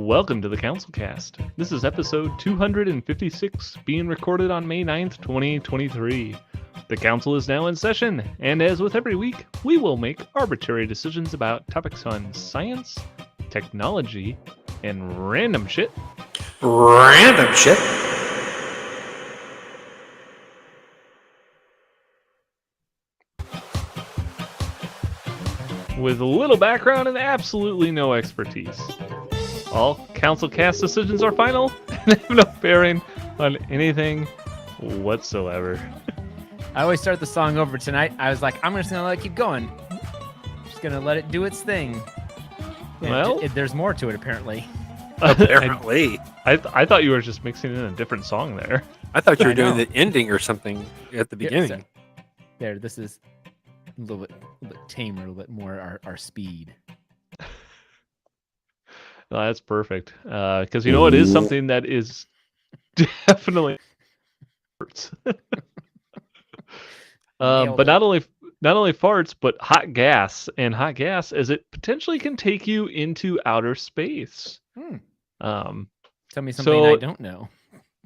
Welcome to the CouncilCast. This is episode 256, being recorded on May 9th, 2023. The Council is now in session, and as with every week, we will make arbitrary decisions about topics on science, technology, and random shit. Random shit. With little background and absolutely no expertise. All CouncilCast decisions are final and have no bearing on anything whatsoever. I always start the song over tonight. I was like, I'm just going to let it keep going. Just going to let it do its thing. Yeah, Well, there's more to it, apparently. Apparently. I thought you were just mixing in a different song there. I thought you were I doing know. the ending or something at the beginning. So- there, this is a little bit tamer, a little bit more our speed. No, that's perfect. Because you know it is something that is definitely farts. Nailed But it. not only farts, but hot gas, and hot gas as it potentially can take you into outer space. Tell me something So- I don't know.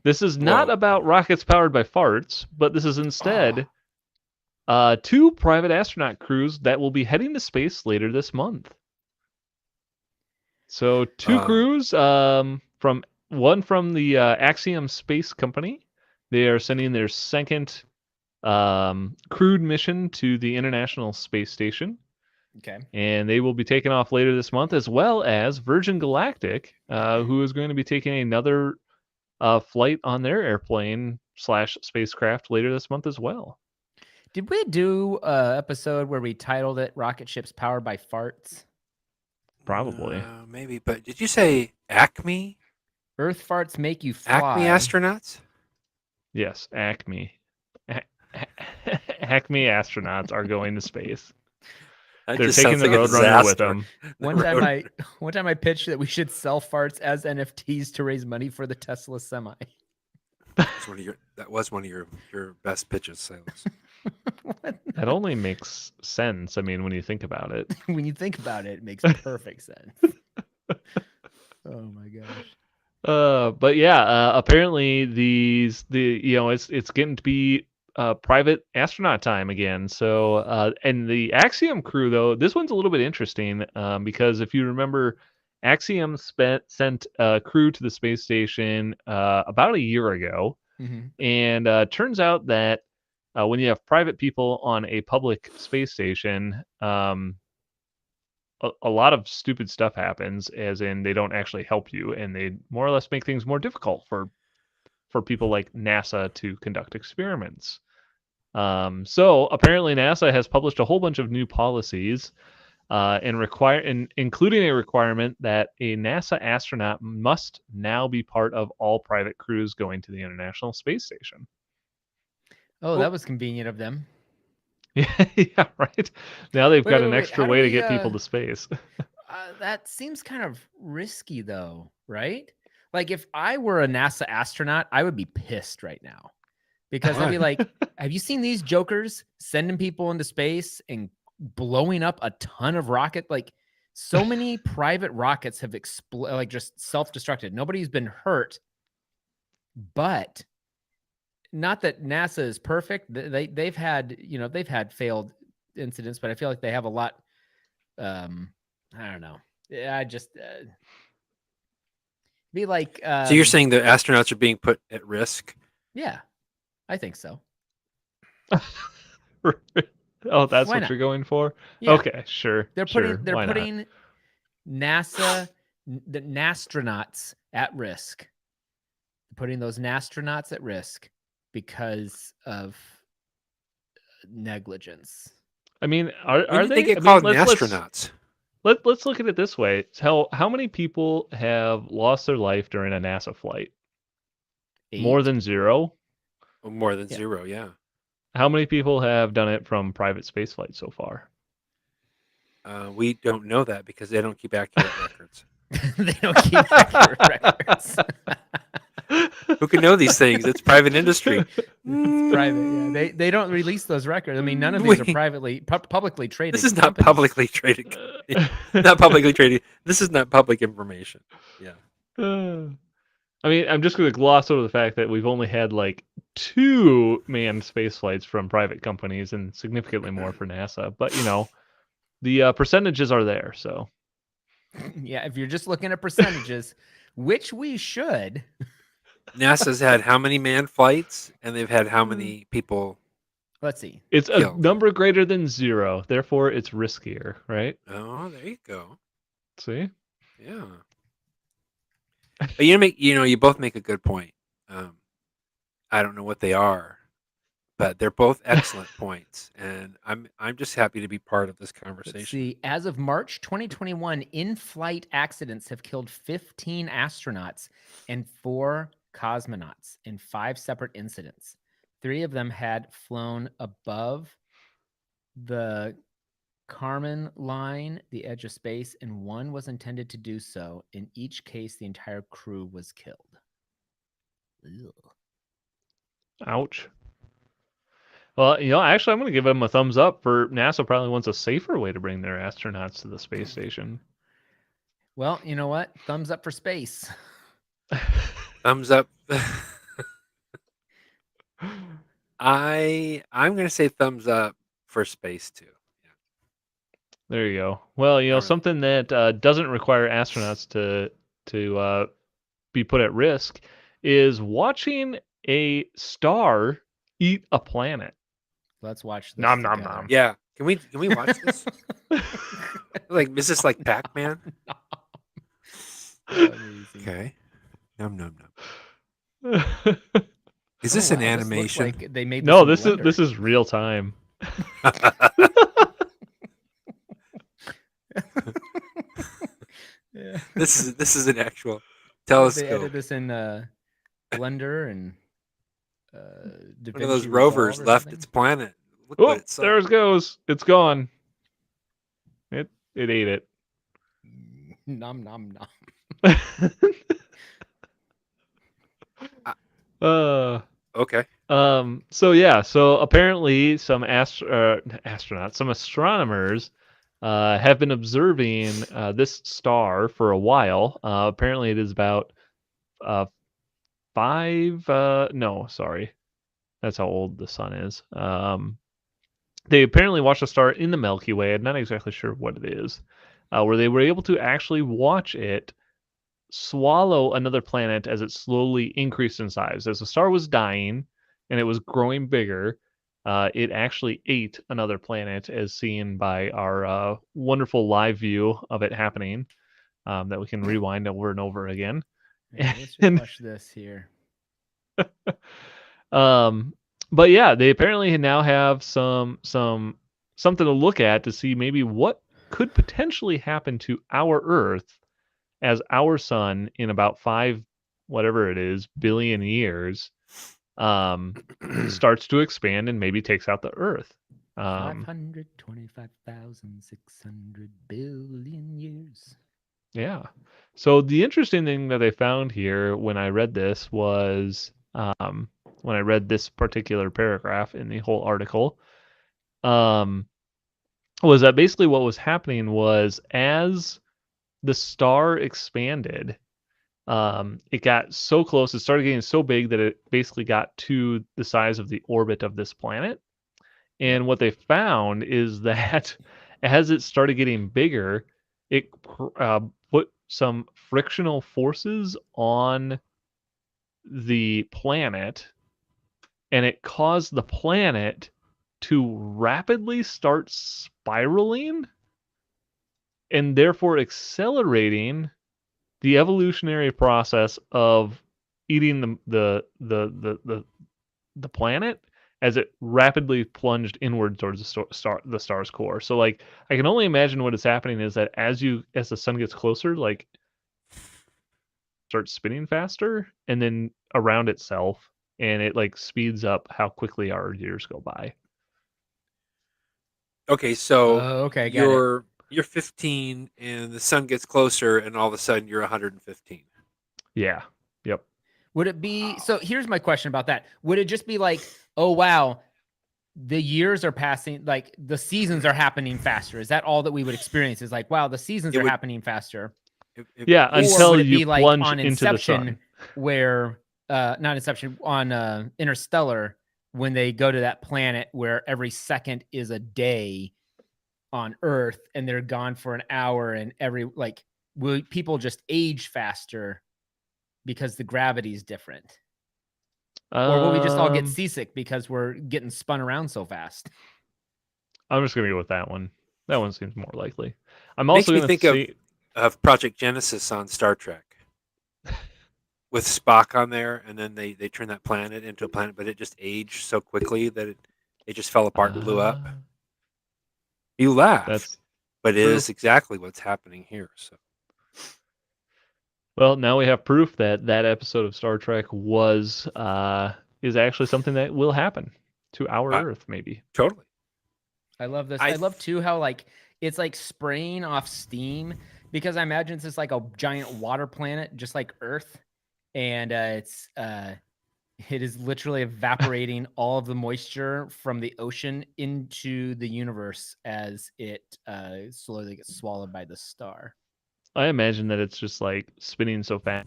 This is not Whoa. about rockets powered by farts, but this is instead two private astronaut crews that will be heading to space later this month. So two crews, from the Axiom Space Company. They are sending their second crewed mission to the International Space Station, Okay. and they will be taking off later this month, as well as Virgin Galactic, who is going to be taking another flight on their airplane / spacecraft later this month as well. Did we do an episode where we titled it Rocket Ships Powered by Farts? Probably. Maybe, but did you say Acme? Earth farts make you fly. Acme astronauts? Yes, Acme. Acme astronauts are going to space. That They're just taking sounds the like a Roadrunner with disaster. them. One time I pitched that we should sell farts as NFTs to raise money for the Tesla Semi. That was one of your best pitches, Silas. That only makes sense. I mean, when you think about it. When you think about it, it makes perfect sense. Oh my gosh. But yeah, apparently it's getting to be private astronaut time again. So and the Axiom crew, though, this one's a little bit interesting because if you remember, Axiom sent a crew to the space station about a year ago, and turns out that when you have private people on a public space station, a lot of stupid stuff happens, as in they don't actually help you, and they more or less make things more difficult for people like NASA to conduct experiments. So apparently NASA has published a whole bunch of new policies, including a requirement that a NASA astronaut must now be part of all private crews going to the International Space Station. Oh, that was convenient of them. Yeah, right. Now they've got an wait, extra how do way to we, get people to space. That seems kind of risky, though, right? Like, if I were a NASA astronaut, I would be pissed right now. Because I'd be like, have you seen these jokers sending people into space and blowing up a ton of rocket? Like, so many private rockets have just self-destructed. Nobody's been hurt, but not that NASA is perfect. They've had failed incidents, but I feel like they have a lot. I don't know. I just be like. So you're saying the astronauts are being put at risk? Yeah, I think so. Oh, that's Why what not? you're going for? Yeah. Okay, sure. They're sure. Why not? putting NASA, the astronauts at risk. Putting those astronauts at risk because of negligence. I mean, When are did they they get I mean, called let's- astronauts? Let's look at it this way. How many people have lost their life during a NASA flight? More 8. than 0? Oh, more than Yeah. 0, yeah. How many people have done it from private space flight so far? We don't know that because they don't keep accurate records. They don't keep accurate records. Who can know these things? It's private industry. It's private. Yeah, they don't release those records. I mean, none of these are publicly traded. This is not companies. publicly traded. Not publicly traded. This is not public information. Yeah. I mean, I'm just going to gloss over the fact that we've only had like 2 manned space flights from private companies and significantly more for NASA. But, the percentages are there. So, Yeah, if you're just looking at percentages, which we should. NASA's had how many manned flights, and they've had how many people Let's see. it's a killed? number greater than 0. Therefore, it's riskier, right? Oh, there you go. See? Yeah. But you both make a good point. I don't know what they are, but they're both excellent points, and I'm just happy to be part of this conversation. Let's see. As of March 2021, in-flight accidents have killed 15 astronauts and 4 cosmonauts in 5 separate incidents. 3 of them had flown above the Kármán line, the edge of space, and 1 was intended to do so. In each case, the entire crew was killed. Ugh. Ouch. Well, actually, I'm going to give them a thumbs up for NASA probably wants a safer way to bring their astronauts to the space station. Well, you know what? Thumbs up for space. Thumbs up. I'm going to say thumbs up for space too. There you go. Well, Really. something that doesn't require astronauts to be put at risk is watching a star eat a planet. Let's watch this Nom, nom, together. nom. Yeah. Can we watch this? Like, is this like Pac-Man? Amazing. Okay. Num num num. Is this Oh, an wow, this looks animation? like they made No, this in this Blender. is real time. Yeah. This is an actual They telescope. edited this in Blender and DaVinci One of those Resolve rovers or left something. its planet. Look Oh, what it saw. there it goes. It's gone. It ate it. Nom nom nom. Okay. So apparently some astronauts, some astronomers have been observing this star for a while. Apparently it is about 5 no, sorry. That's how old the sun is. They apparently watched a star in the Milky Way. I'm not exactly sure what it is. Where they were able to actually watch it swallow another planet as it slowly increased in size. As the star was dying and it was growing bigger, it actually ate another planet, as seen by our wonderful live view of it happening that we can rewind over and over again. Yeah, let's just And- watch this here. But yeah, they apparently now have something to look at to see maybe what could potentially happen to our Earth as our sun in about 5 whatever it is billion years starts to expand and maybe takes out the Earth. 525,600 billion years. Yeah. So the interesting thing that I found here when I read this was when I read this particular paragraph in the whole article, was that basically what was happening was as the star expanded, it got so close, it started getting so big that it basically got to the size of the orbit of this planet. And what they found is that as it started getting bigger, it put some frictional forces on the planet, and it caused the planet to rapidly start spiraling and therefore accelerating the evolutionary process of eating the planet as it rapidly plunged inward towards the star's core. So like I can only imagine what is happening is that as the sun gets closer, like starts spinning faster and then around itself, and it like speeds up how quickly our years go by. Okay, so Okay, got it. you're 15 and the sun gets closer and all of a sudden you're 115. Yeah. Yep. Would it be so? Here's my question about that. Would it just be like, oh wow, the years are passing, like the seasons are happening faster? Is that all that we would experience? Is like, wow, the seasons It are would- happening faster. Yeah, Or until would it you be like plunge on into the Inception, sun. where not Inception, on Interstellar, when they go to that planet where every second is a day on Earth, and they're gone for an hour, and will people just age faster because the gravity is different? Or will we just all get Um, seasick because we're getting spun around so fast? I'm just gonna go with that one. That one seems more likely. I'm Makes also me gonna think see. of Project Genesis on Star Trek with Spock on there, and then they turn that planet into a planet, but it just aged so quickly that it just fell apart and blew up. You laughed, That's but it true. is exactly what's happening here. So Well, now we have proof that that episode of Star Trek was is actually something that will happen to our uh, Earth, maybe. totally. I love this. I I love too how it's like spraying off steam, because I imagine it's just like a giant water planet, just like Earth, and it is literally evaporating all of the moisture from the ocean into the universe as it slowly gets swallowed by the star. I imagine that it's just like spinning so fast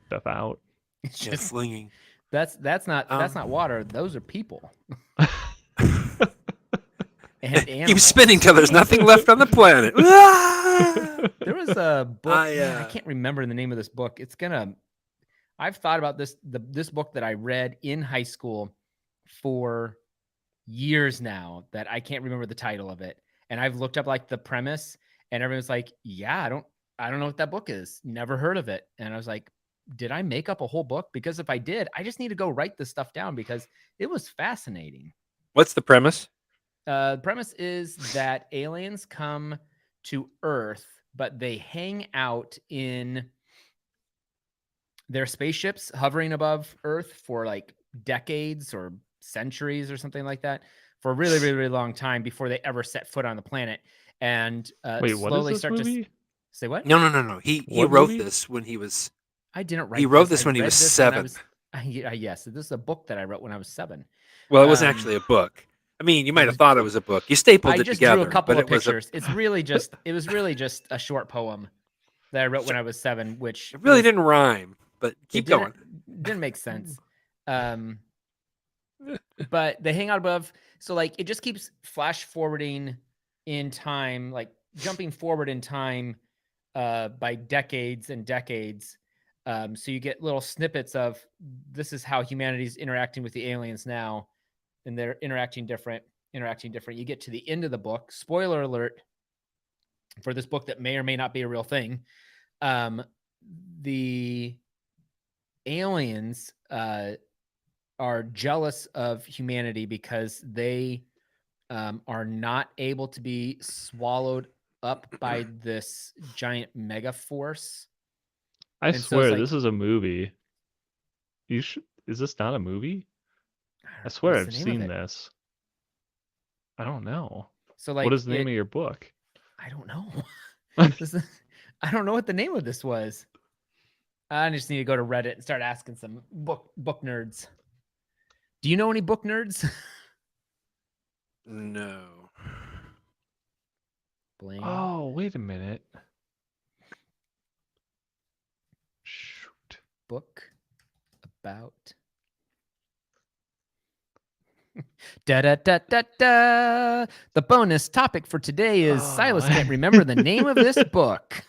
stuff out. It's yeah, just flinging. that's not water. Those are people and Keep animals. spinning till there's nothing left on the planet. Ah! There was a book. I I can't remember the name of this book. I've thought about this book that I read in high school for years now, that I can't remember the title of it. And I've looked up like the premise, and everyone's like, yeah, I don't know what that book is. Never heard of it. And I was like, did I make up a whole book? Because if I did, I just need to go write this stuff down, because it was fascinating. What's the premise? The premise is that aliens come to Earth, but they hang out in their spaceships hovering above Earth for like decades or centuries or something like that, for a really, really, really long time before they ever set foot on the planet, and Wait, what is slowly this start to movie? say what? No. He What wrote movie? this when he was. I didn't He write wrote this. this I when he read was this when I 7. was. Yes, this is a book that I wrote when I was 7. Well, it wasn't actually a book. I mean, you might have thought it was a book. You stapled I it just drew a together, couple but of it was a. pictures. It was really just a short poem that I wrote when I was 7, which It really didn't rhyme, but it keep going. didn't make sense. But they hang out above, so like it just keeps flash forwarding in time, like jumping forward in time by decades and decades. So you get little snippets of, this is how humanity's interacting with the aliens now, and they're interacting different. You get to the end of the book. Spoiler alert for this book that may or may not be a real thing. The aliens are jealous of humanity because they are not able to be swallowed up by this giant mega force. I And so it's swear like, this is a movie. You should. Is this not a movie? I swear what's the I've name of seen it? this. I don't know. So What like is the name of your book? I don't know. I don't know what the name of this was. I just need to go to Reddit and start asking some book nerds. Do you know any book nerds? No. Blaine. Oh, wait a minute. Shoot. Book about da da da da da. The bonus topic for today is Silas can't remember the name of this book.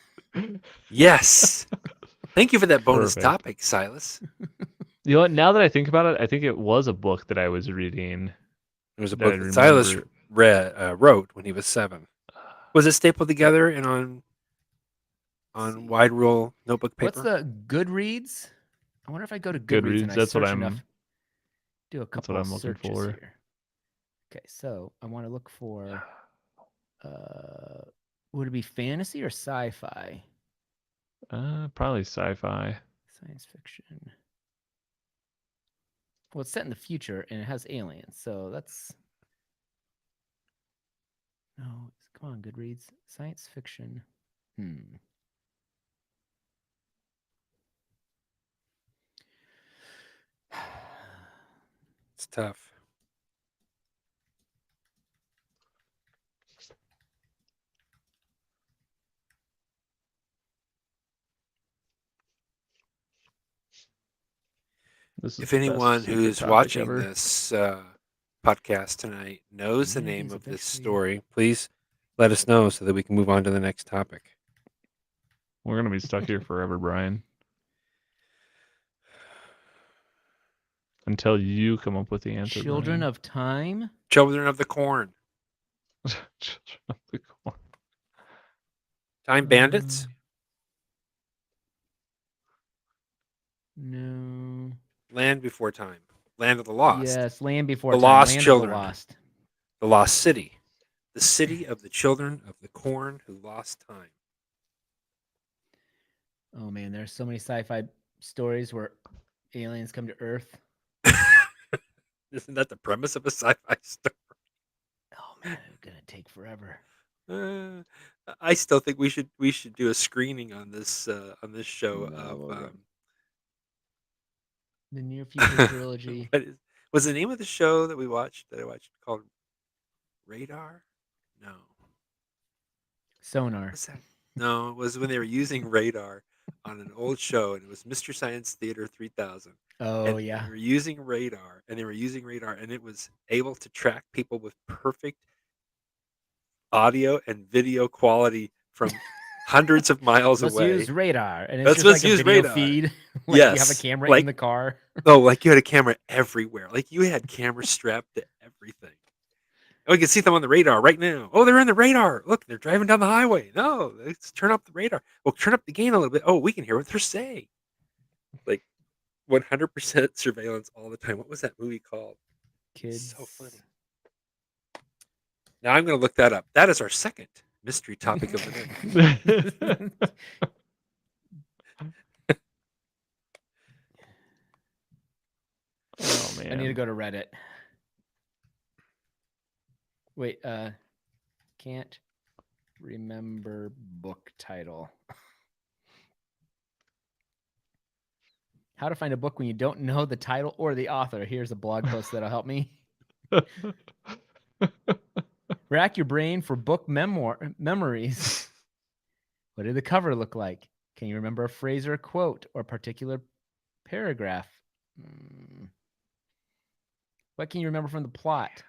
Yes. Thank you for that bonus Perfect. topic, Silas. You know what? Now that I think about it, I think it was a book that I was reading. It was a That I book that Silas remember. wrote when he was 7. Was it stapled together and on wide rule notebook What's paper? the Goodreads? I wonder if I go to Goodreads and Goodreads. I That's what search I'm. enough. Do a That's what couple of I'm looking searches for. here. Okay, so I want to look for would it be fantasy or sci-fi? Probably sci-fi. Science fiction. Well, it's set in the future and it has aliens, so that's no. Come on, Goodreads. Science fiction. It's tough. This is If the anyone best secret who's topic watching ever. this podcast tonight knows the name Communities of this eventually- story, please let us know so that we can move on to the next topic. We're gonna be stuck here forever, Brian, until you come up with the answer. Children Brian. of Time. Children of the Corn. Children of the Corn. Time Bandits? No. Land Before Time. Land of the Lost. Yes, Land Before The Time. Lost Land Children. of the Lost. The Lost City. The City of the Children of the Corn Who Lost Time. Oh man, there's so many sci-fi stories where aliens come to Earth. Isn't that the premise of a sci-fi story? Oh man, it's gonna take forever. I still think we should do a screening on this show No, of we're the near future trilogy. was the name of the show that I watched called Radar? No. Sonar. What's that? No, it was when they were using radar on an old show, and it was Mr. Science Theater 3000. Oh And yeah. they were using radar, and it was able to track people with perfect audio and video quality from hundreds of miles Let's away. use radar, and it's Let's just like a use video radar. feed. Like you have a Yes, camera like- in the car. Oh, like you had a camera everywhere. Like you had cameras strapped to everything. Oh, you can see them on the radar right now. Oh, they're in the radar. Look, they're driving down the highway. No, let's turn up the radar. Well, turn up the gain a little bit. Oh, we can hear what they're saying. Like 100% surveillance all the time. What was that movie called? Kids. So funny. Now I'm going to look that up. That is our second mystery topic of the day. Oh man. I need to go to Reddit. Wait, can't remember book title. How to find a book when you don't know the title or the author. Here's a blog post that'll help me. Rack your brain for book memories. What did the cover look like? Can you remember a phrase or a quote or a particular paragraph? What can you remember from the plot?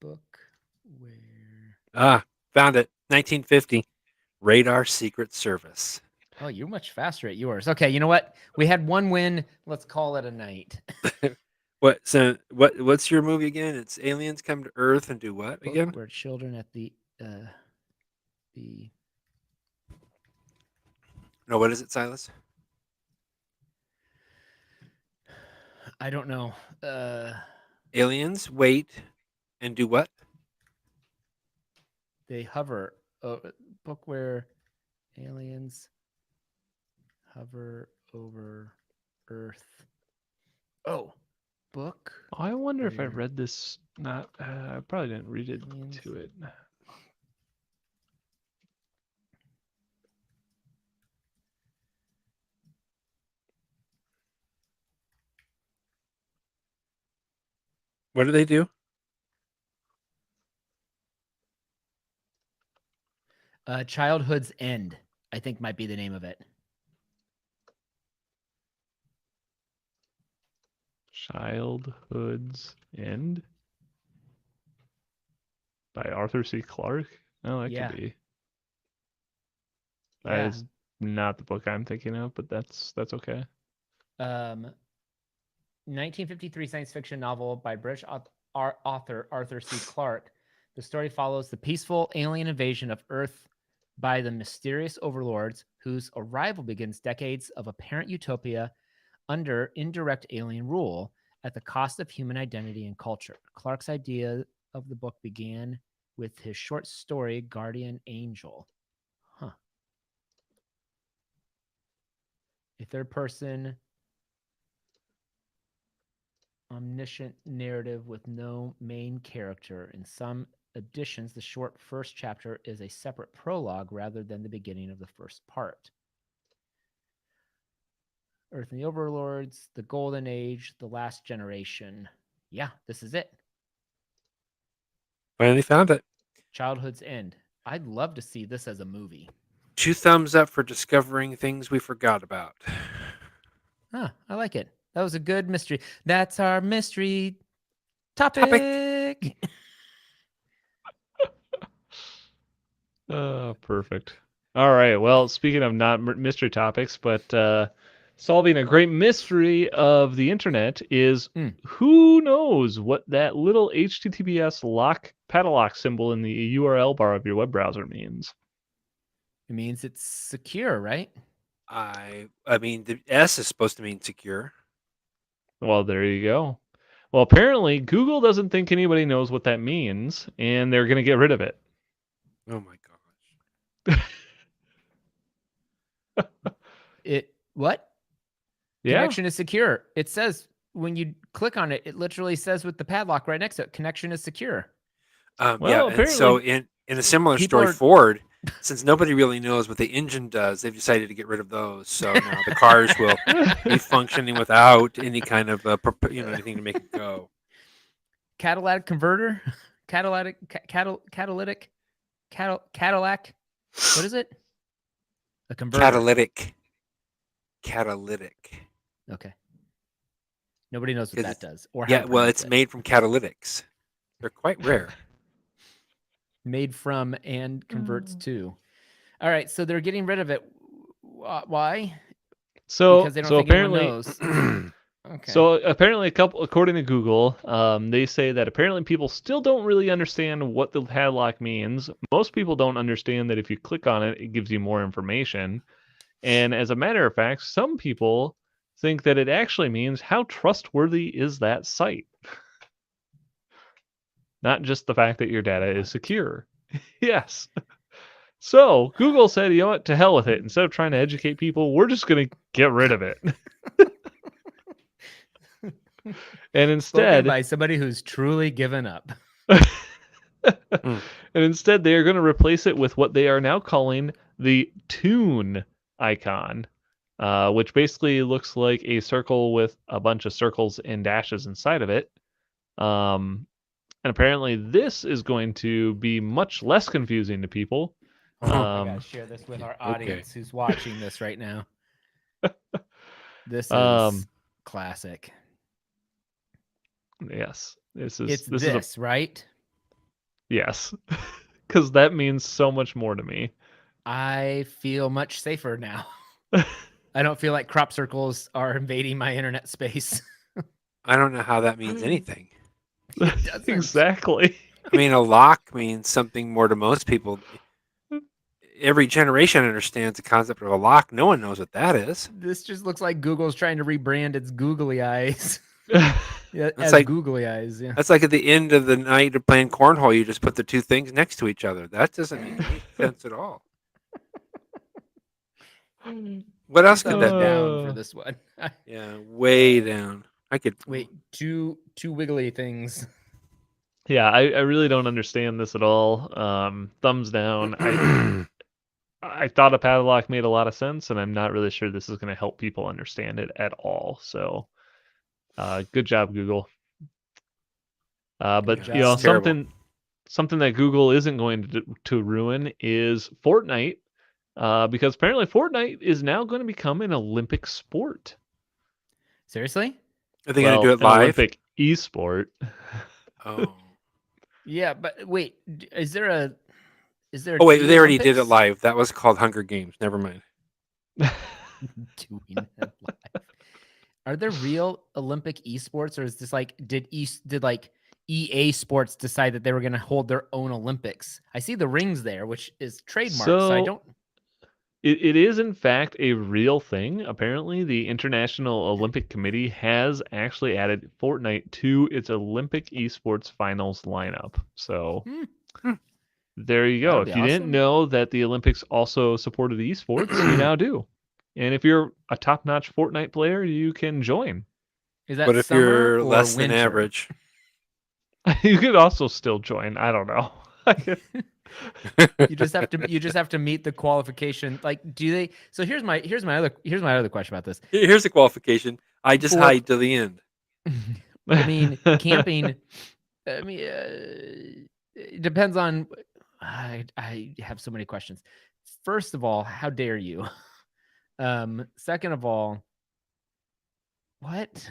Book where? Found it. 1950. Radar Secret Service. Oh, you're much faster at yours. Okay, you know what? We had one win. Let's call it a night. What's your movie again? It's aliens come to Earth and do what Book again? where children at the No, what is it, Silas? I don't know. Aliens wait and do what? They hover. Book where aliens hover over Earth. Oh, book. I wonder if I Where read this. Not. I probably didn't read it aliens to it. What do they do? Childhood's End, I think might be the name of it. Childhood's End by Arthur C. Clarke. Oh, that Yeah. could be. That Yeah. is not the book I'm thinking of, but that's okay. 1953 science fiction novel by British author Arthur C. Clarke. The story follows the peaceful alien invasion of Earth by the mysterious overlords, whose arrival begins decades of apparent utopia under indirect alien rule at the cost of human identity and culture. Clarke's idea of the book began with his short story, Guardian Angel. Huh. A third person omniscient narrative with no main character. In some editions, the short first chapter is a separate prologue rather than the beginning of the first part. Earth and the Overlords, The Golden Age, The Last Generation. Yeah, this is it. Finally found it. Childhood's End. I'd love to see this as a movie. 2 thumbs up for discovering things we forgot about. Huh, I like it. That was a good mystery. That's our mystery topic. Perfect. All right. Well, speaking of not mystery topics, but solving a great mystery of the internet is who knows what that little HTTPS padlock symbol in the URL bar of your web browser means? It means it's secure, right? I mean, the S is supposed to mean secure. Well, there you go. Well, apparently Google doesn't think anybody knows what that means, and they're going to get rid of it. Oh my gosh. What? Yeah. Connection is secure. It says when you click on it, it literally says with the padlock right next to it, connection is secure. Well, yeah, and so apparently in a similar story, Ford, since nobody really knows what the engine does, they've decided to get rid of those. So now the cars will be functioning without any kind of anything to make it go. Catalytic converter, catalytic. What is it? A converter. Catalytic. Okay. Nobody knows what that does. Or yeah, well, it's made from catalytics. They're quite rare. Made from and converts to. All right, so they're getting rid of it. Why? So because they don't think anyone knows. Okay. So apparently, according to Google, they say that apparently people still don't really understand what the padlock means. Most people don't understand that if you click on it, it gives you more information. And as a matter of fact, some people think that it actually means how trustworthy is that site? Not just the fact that your data is secure. Yes. So Google said, you know what, to hell with it. Instead of trying to educate people, we're just going to get rid of it. And instead, spoken by somebody who's truly given up. And instead, they are going to replace it with what they are now calling the tune icon, which basically looks like a circle with a bunch of circles and dashes inside of it. And apparently, this is going to be much less confusing to people. I gotta share this with our audience who's watching this right now. This is classic. Yes, this is right? Yes, because that means so much more to me. I feel much safer now. I don't feel like crop circles are invading my internet space. I don't know how that means anything. Exactly. I mean, a lock means something more to most people. Every generation understands the concept of a lock. No one knows what that is. This just looks like Google's trying to rebrand its googly eyes. That's like googly eyes. Yeah. That's like at the end of the night of playing cornhole, you just put the two things next to each other. That doesn't make any sense at all. What else could that down for this one? Yeah, way down. I could wait. Two wiggly things. Yeah, I really don't understand this at all. Thumbs down. I thought a padlock made a lot of sense, and I'm not really sure this is going to help people understand it at all. So, good job, Google. But you know, something that Google isn't going to ruin is Fortnite, because apparently Fortnite is now going to become an Olympic sport. Seriously? Are they going to do it live? Olympic esport. Oh. Yeah, but wait, is there a? Oh wait, they already did it live. That was called Hunger Games. Never mind. Doing it live. Are there real Olympic esports, or is this like did like EA Sports decide that they were going to hold their own Olympics? I see the rings there, which is trademarked. So I don't. It is in fact a real thing. Apparently, the International Olympic Committee has actually added Fortnite to its Olympic esports finals lineup. So. There you go. If you didn't know that the Olympics also supported esports, you now do. And if you're a top-notch Fortnite player, you can join. Is that but if you're less than average, you could also still join. I don't know. You just have to meet the qualification. Like, do they? So here's my other question about this. Here's the qualification. I just hide to the end. I mean, camping. I mean, it depends on. I have so many questions. First of all, how dare you? Second of all, what?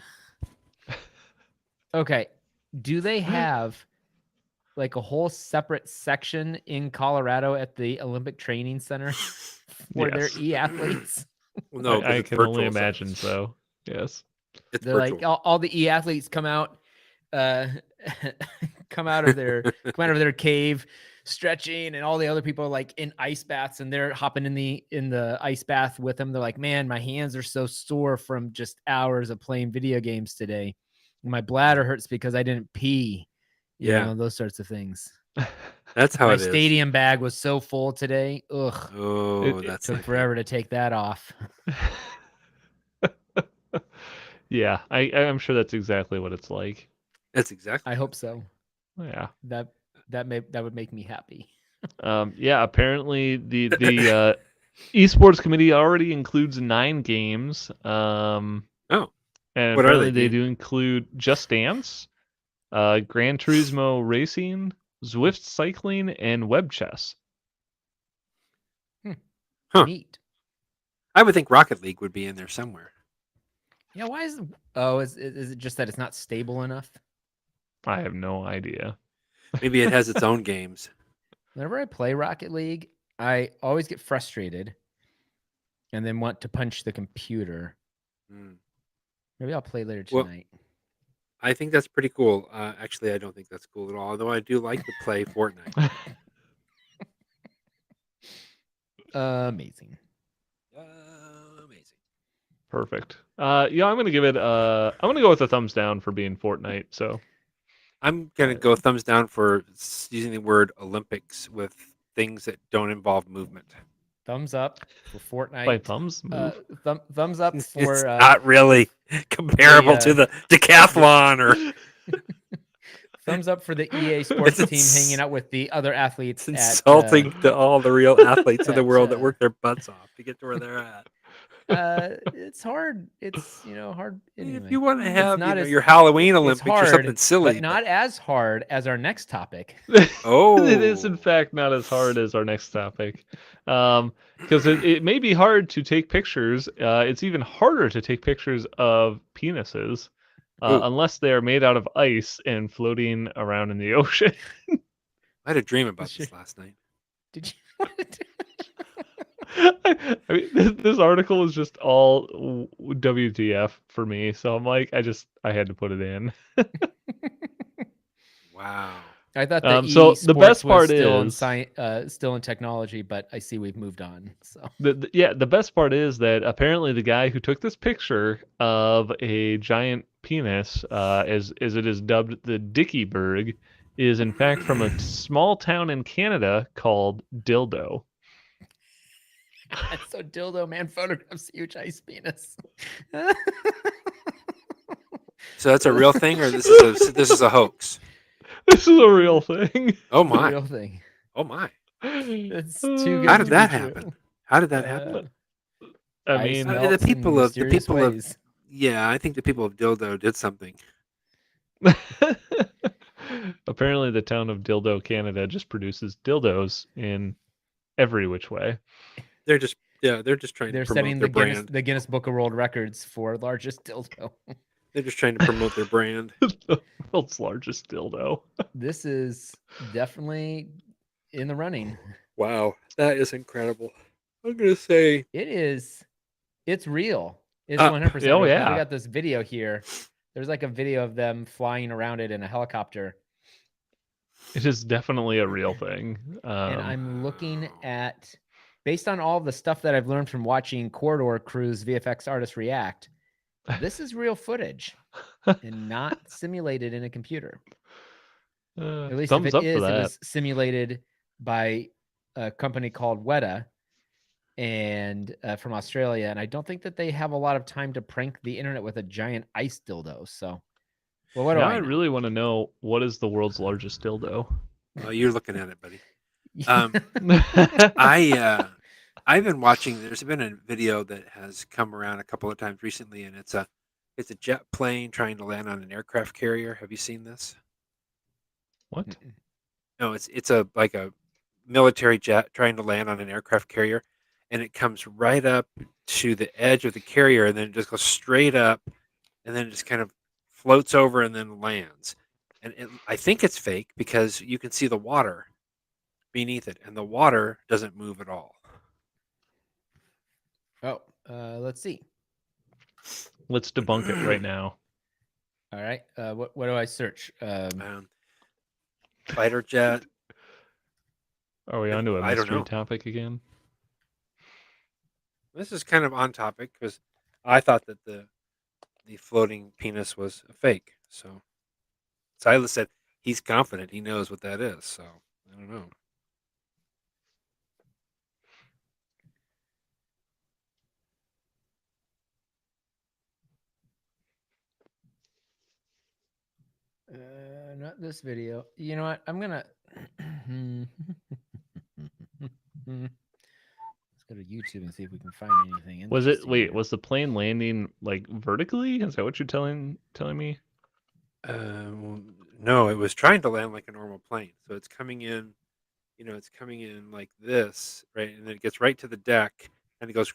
Okay, do they have like a whole separate section in Colorado at the Olympic Training Center for their Yes. e-athletes? Well, no, because I it's can only virtual. imagine so. Yes. It's They're virtual. like all the e-athletes come out, uh, come out of their cave, stretching, and all the other people are like in ice baths, and they're hopping in the ice bath with them. They're like, man, my hands are so sore from just hours of playing video games today. My bladder hurts because I didn't pee. You Yeah. know, those sorts of things. That's how My it is. stadium bag was so full today. Ugh, Oh, that's took not forever to take that off. Yeah, I'm sure that's exactly what it's like. good. That's exactly. I hope so. Yeah. That would make me happy. Yeah. Apparently, the esports committee already includes 9 games. Oh, And what are apparently they? they do include Just Dance, Gran Turismo Racing, Zwift Cycling, and Web Chess. Huh. Neat. I would think Rocket League would be in there somewhere. Yeah, why is is it just that it's not stable enough? I have no idea. Maybe it has its own games. Whenever I play Rocket League, I always get frustrated and then want to punch the computer. Hmm. Maybe I'll play later Well, tonight. I think that's pretty cool. Actually, I don't think that's cool at all. Although I do like to play Fortnite. Amazing. Amazing. Perfect. Yeah, I'm gonna give it. I'm gonna go with a thumbs down for being Fortnite. So I'm gonna go thumbs down for using the word Olympics with things that don't involve movement. Thumbs up for by Fortnite. thumbs move. Thumbs up It's for not really comparable to the decathlon or thumbs up for the EA Sports It's team hanging out with the other athletes it's at insulting to all the real athletes of the at, world that work their butts off to get to where they're at. it's hard. It's hard I mean, anyway. if you want to It's have, not as your Halloween it's Olympics or hard, something silly, but not as hard as our next topic. It is in Oh, fact not as hard as our next topic, because it may be hard to take pictures. It's even harder to take pictures of penises, Ooh. unless they are made out of ice and floating around in the ocean. I had a dream about Sure. this last night. Did you? I mean, this article is just all WTF for me, so I'm like, I had to put it in. Wow. I thought the So the sports best was part still in is science, still in technology, but I see we've moved on. So the best part is that apparently the guy who took this picture of a giant penis, as it is dubbed the Dickieberg, is in fact from a small town in Canada called Dildo. so dildo man photographs huge ice penis. So that's a real thing, or this is a hoax? This is a real thing. Oh It's a my! real thing. Oh my! It's too good How did to that be happen? true. How did that happen? I Ice mean, melts the people in of mysterious ways. Yeah, I think the people of Dildo did something. apparently the town of Dildo, Canada, just produces dildos in every which way. They're just trying They're to promote setting their the brand. Guinness Book of World Records for largest dildo. They're just trying to promote their brand. The world's largest dildo. This is definitely in the running. Wow, that is incredible. I'm gonna say It is. It's real. It's up. 100% Oh, real. 'Cause yeah. we got this video here. There's like a video of them flying around it in a helicopter. It is definitely a real thing. And I'm looking at, based on all the stuff that I've learned from watching Corridor Crews VFX artists react, this is real footage and not simulated in a computer. At least if thumbs it up for is, it that. was simulated by a company called Weta and from Australia. And I don't think that they have a lot of time to prank the internet with a giant ice dildo. So, well, what do Now I I know? really want to know what is the world's largest dildo. Oh, you're looking at it, buddy. I've been watching. There's been a video that has come around a couple of times recently, and it's a jet plane trying to land on an aircraft carrier. Have you seen this? What? Mm-mm. No, it's a like a military jet trying to land on an aircraft carrier, and it comes right up to the edge of the carrier, and then it just goes straight up, and then it just kind of floats over and then lands. And I think it's fake because you can see the water beneath it, and the water doesn't move at all. Oh, let's see. Let's debunk it right now. All right. What do I search? Fighter jet. Are we onto a I don't mystery know. topic again? This is kind of on topic because I thought that the floating penis was a fake. So Silas said he's confident he knows what that is. So I don't know. Not this video. You know what? I'm gonna. Let's go to YouTube and see if we can find anything interesting. Was it? Wait, here. was the plane landing like vertically? Is that what you're telling me? No, it was trying to land like a normal plane. So it's coming in, it's coming in like this, right? And then it gets right to the deck and it goes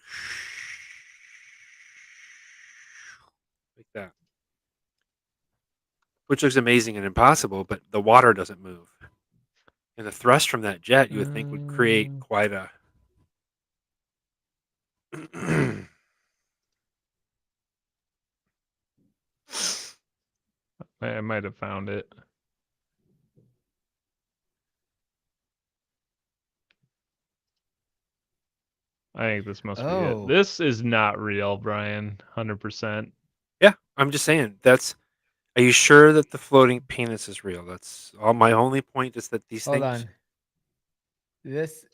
like that, which looks amazing and impossible, but the water doesn't move. And the thrust from that jet, you would think, would create quite a. I might have found it. I think this must be it. This is not real, Brian. 100%. Yeah, I'm just saying. Are you sure that the floating penis is real? That's all. My only point is that these Hold things. on. This.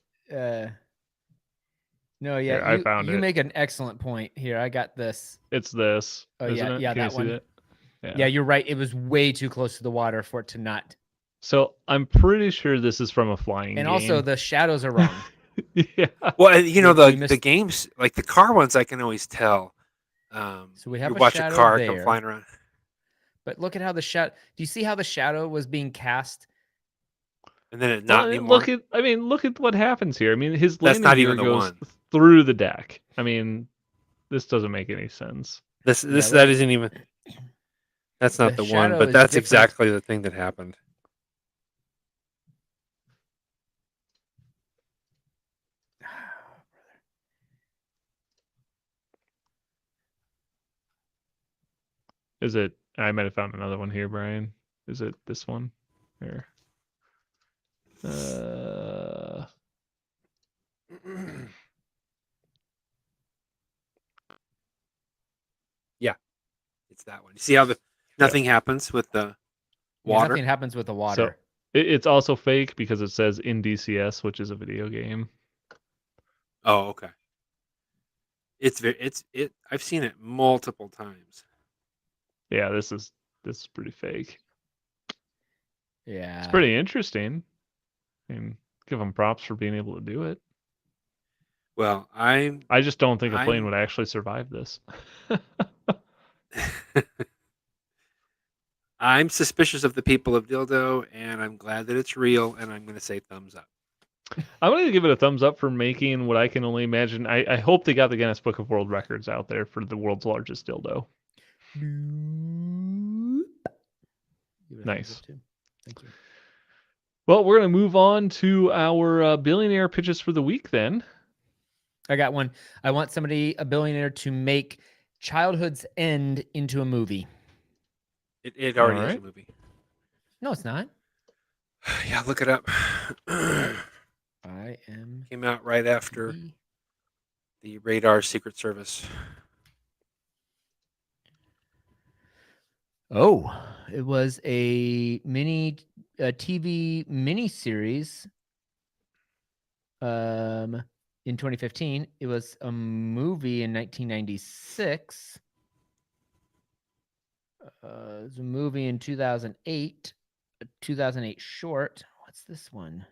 No, yeah, Here, I found you it. make an excellent point. Here, I got this. It's this. Oh isn't yeah, it? yeah, Can that you see one. that? Yeah, you're right. It was way too close to the water for it to not. So I'm pretty sure this is from a flying And game. also, the shadows are wrong. Yeah. Well, We the games, like the car ones, I can always tell. So we have you a watch a shadow car come there. flying around. But look at how the shadow. Do you see how the shadow was being cast? And then it not anymore. Look at what happens here. I mean, his That's landing not gear even the goes one. through the deck. I mean, this doesn't make any sense. That isn't even. That's not the one, shadow but is that's different. exactly the thing that happened. Is it? I might have found another one here, Brian. Is it this one? Here. Yeah, it's that one. You see how nothing happens with the water? Yeah, nothing happens with the water. So it's also fake because it says in DCS, which is a video game. Oh, okay. I've seen it multiple times. Yeah, this is pretty fake. Yeah, it's pretty interesting. I mean, give them props for being able to do it. Well, I just don't think a plane would actually survive this. I'm suspicious of the people of Dildo, and I'm glad that it's real, and I'm going to say thumbs up. I'm going to give it a thumbs up for making what I can only imagine. I hope they got the Guinness Book of World Records out there for the world's largest dildo. Nice. Thank you. Well, we're going to move on to our billionaire pitches for the week then. I got one. I want a billionaire, to make Childhood's End into a movie. It already is a movie. No, it's not. Yeah, look it up. Came out right after the Radar Secret Service. Oh, it was a TV miniseries. In 2015, it was a movie in 1996. It was a movie in 2008, a 2008 short. What's this one?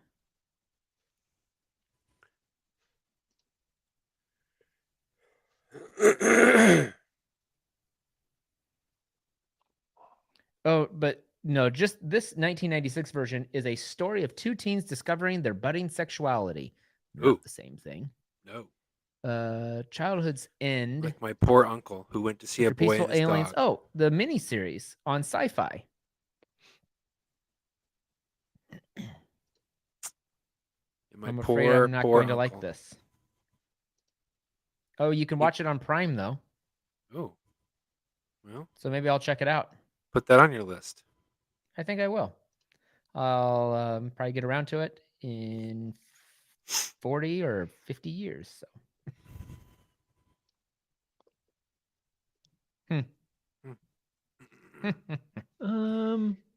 Oh, but No, just this 1996 version is a story of two teens discovering their budding sexuality. Not Ooh. the same thing. No. Childhood's End. Like my poor uncle who went to see a After boy Peaceful and his Aliens. dog. Oh, the miniseries on Sci-Fi. And my I'm poor, afraid I'm not poor going to uncle. like this. Oh, you can watch it on Prime though, Oh. Well, so maybe I'll check it out. put that on your list. I think I will. I'll probably get around to it in 40 or 50 years. So.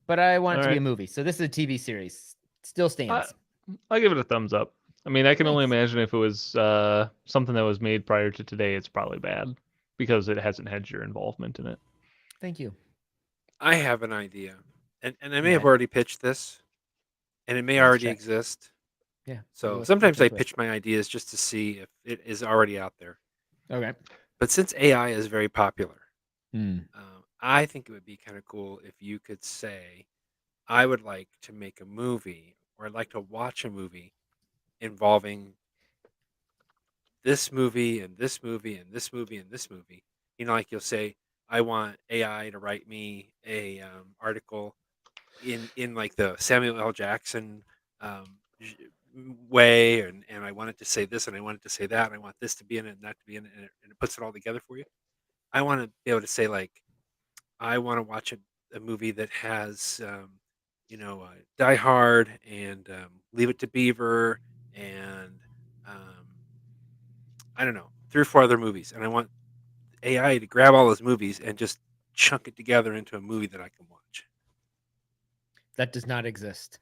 But I want it to be a movie. So this is a TV series. Still stands. I'll give it a thumbs up. I mean, I can only Thanks. imagine if it was something that was made prior to today, it's probably bad because it hasn't had your involvement in it. Thank you. I have an idea, and I may have Okay. already pitched this, and it may Let's already check. exist. Yeah. So Let's sometimes look I into it. pitch my ideas just to see if it is already out there. Okay. But since AI is very popular, Hmm. I think it would be kind of cool if you could say, I would like to make a movie, or I'd like to watch a movie involving this movie and this movie and this movie and this movie. You know, like you'll say, I want AI to write me a article in like the Samuel L. Jackson way, and I want it to say this and I want it to say that, and I want this to be in it and that to be in it, and it puts it all together for you. I want to be able to say like, I want to watch a movie that has, Die Hard and Leave It to Beaver and I don't know, 3 or 4 other movies, and I want AI to grab all those movies and just chunk it together into a movie that I can watch. That does not exist.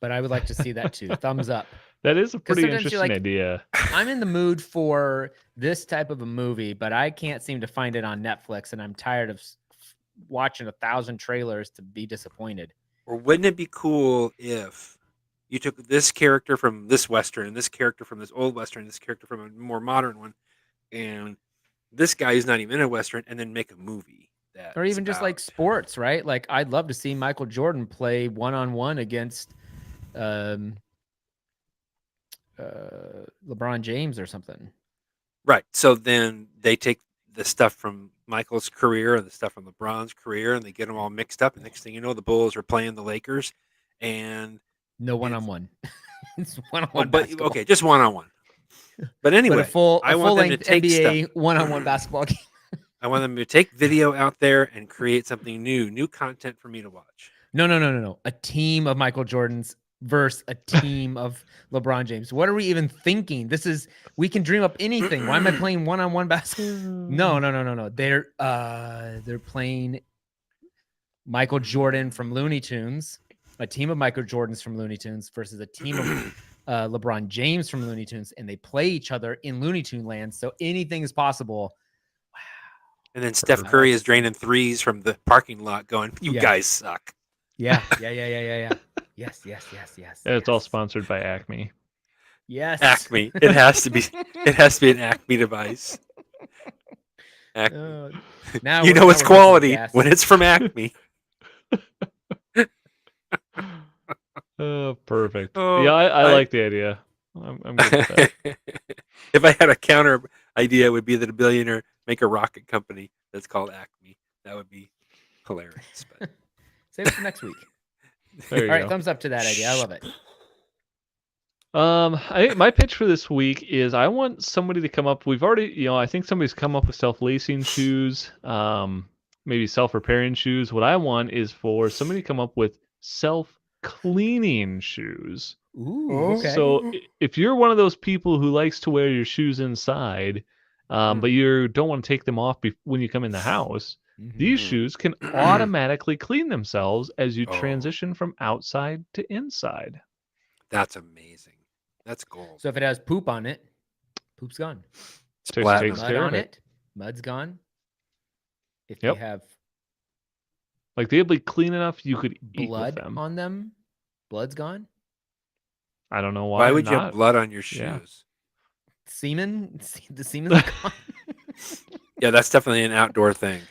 But I would like to see that too. Thumbs up. That is a pretty sometimes you're interesting like, idea. I'm in the mood for this type of a movie, but I can't seem to find it on Netflix, and I'm tired of watching 1,000 trailers to be disappointed. Or wouldn't it be cool if you took this character from this Western and this character from this old Western, this character from a more modern one, and this guy is not even in a Western, and then make a movie that Or is even just about- like sports, right? Like I'd love to see Michael Jordan play one-on-one against LeBron James or something. Right. So then they take the stuff from Michael's career and the stuff from LeBron's career, and they get them all mixed up. And next thing you know, the Bulls are playing the Lakers, and No one-on-one. It's oh, one-on-one but basketball. okay, just one-on-one. But anyway, But a full I want them to length take NBA stuff. one-on-one basketball game. I want them to take video out there and create something new content for me to watch. No. A team of Michael Jordans versus a team of LeBron James. What are we even thinking? We can dream up anything. Why am I playing one-on-one basketball? No. They're playing Michael Jordan from Looney Tunes, a team of Michael Jordans from Looney Tunes versus a team of LeBron James from Looney Tunes, and they play each other in Looney Tune land. So anything is possible. And then Steph Curry is draining threes from the parking lot going, you guys suck. Yeah. Yes. And it's all sponsored by Acme. Yes. Acme. It has to be an Acme device. Acme. Now you know it's quality when it's from Acme. Oh, perfect. Oh, yeah, I like the idea. I'm good with that. If I had a counter idea, it would be that a billionaire make a rocket company that's called Acme. That would be hilarious. But save it for next week. There you All right, go. thumbs up to that idea. I love it. I think my pitch for this week is I want somebody to come up. We've already, I think somebody's come up with self-lacing shoes, maybe self-repairing shoes. What I want is for somebody to come up with self-cleaning shoes. Ooh, okay. So if you're one of those people who likes to wear your shoes inside, but you don't want to take them off when you come in the house, these shoes can automatically clean themselves as you transition from outside to inside. That's amazing. That's gold. So if it has poop on it, poop's gone. Just takes Mud care on of it. Mud's gone. If Yep. you have like they'll be clean enough you could eat with blood them. on them, blood's gone. I don't know Why would you not. have blood on your shoes? Yeah. Semen? The semen's gone. Yeah, that's definitely an outdoor thing.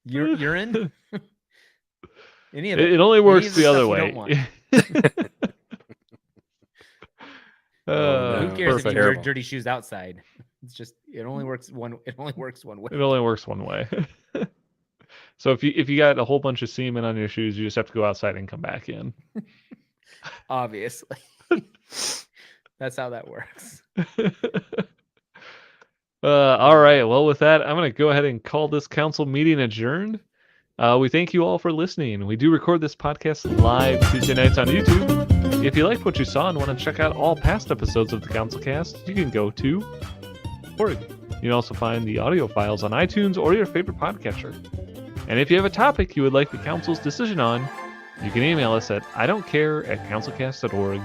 Urine? Any of it. It only Any works of the stuff other you way. don't want. Oh, Who no, cares if that's you wear terrible. dirty shoes outside? It's just it only works one way. It only works one way. So if you got a whole bunch of semen on your shoes, you just have to go outside and come back in. Obviously. That's how that works. All right. Well, with that, I'm going to go ahead and call this council meeting adjourned. We thank you all for listening. We do record this podcast live Tuesday nights on YouTube. If you liked what you saw and want to check out all past episodes of the CouncilCast, you can go to org. You can also find the audio files on iTunes or your favorite podcatcher. And if you have a topic you would like the council's decision on, you can email us at idon'tcare@councilcast.org.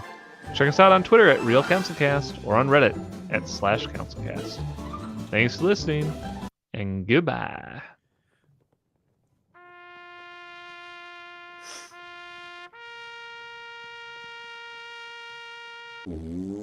Check us out on Twitter at RealCouncilCast or on Reddit at /CouncilCast. Thanks for listening, and goodbye.